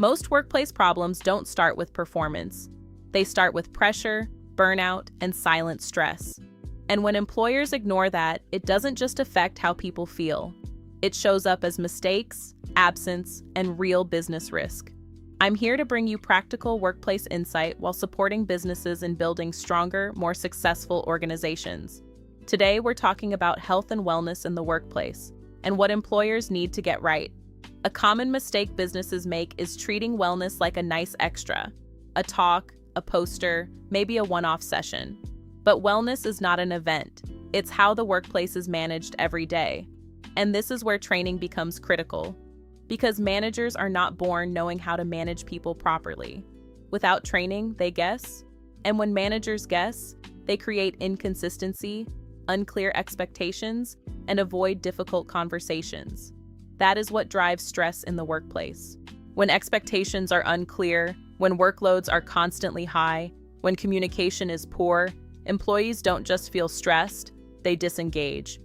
Most workplace problems don't start with performance. They start with pressure, burnout, and silent stress. And when employers ignore that, it doesn't just affect how people feel. It shows up as mistakes, absence, and real business risk. I'm here to bring you practical workplace insight while supporting businesses in building stronger, more successful organizations. Today, we're talking about health and wellness in the workplace and what employers need to get right. A common mistake businesses make is treating wellness like a nice extra, a talk, a poster, maybe a one-off session. But wellness is not an event. It's how the workplace is managed every day. And this is where training becomes critical. Because managers are not born knowing how to manage people properly. Without training, they guess. And when managers guess, they create inconsistency, unclear expectations, and avoid difficult conversations. That is what drives stress in the workplace. When expectations are unclear, when workloads are constantly high, when communication is poor, employees don't just feel stressed, they disengage.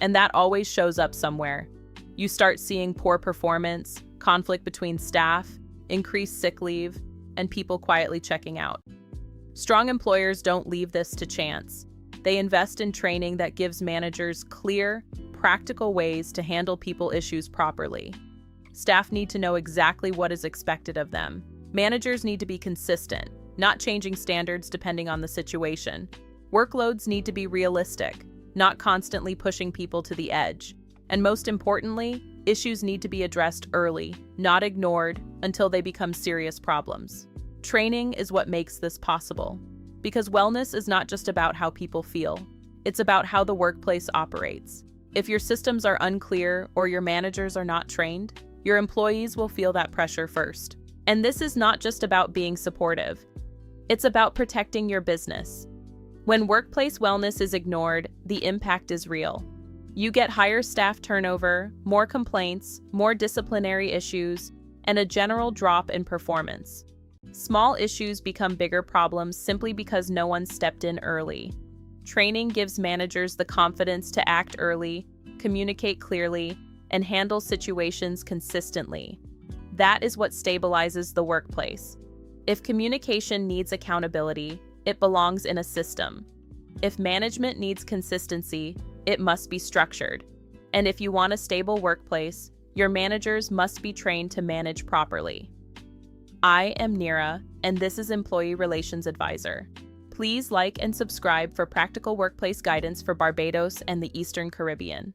And that always shows up somewhere. You start seeing poor performance, conflict between staff, increased sick leave, and people quietly checking out. Strong employers don't leave this to chance. They invest in training that gives managers clear, practical ways to handle people issues properly. Staff need to know exactly what is expected of them. Managers need to be consistent, not changing standards depending on the situation. Workloads need to be realistic, not constantly pushing people to the edge. And most importantly, issues need to be addressed early, not ignored until they become serious problems. Training is what makes this possible. Because wellness is not just about how people feel, it's about how the workplace operates. If your systems are unclear or your managers are not trained, your employees will feel that pressure first. And this is not just about being supportive. It's about protecting your business. When workplace wellness is ignored, the impact is real. You get higher staff turnover, more complaints, more disciplinary issues, and a general drop in performance. Small issues become bigger problems simply because no one stepped in early. Training gives managers the confidence to act early, communicate clearly, and handle situations consistently. That is what stabilizes the workplace. If communication needs accountability, it belongs in a system. If management needs consistency, it must be structured. And if you want a stable workplace, your managers must be trained to manage properly. I am Nira, and this is Employee Relations Advisor. Please like and subscribe for practical workplace guidance for Barbados and the Eastern Caribbean.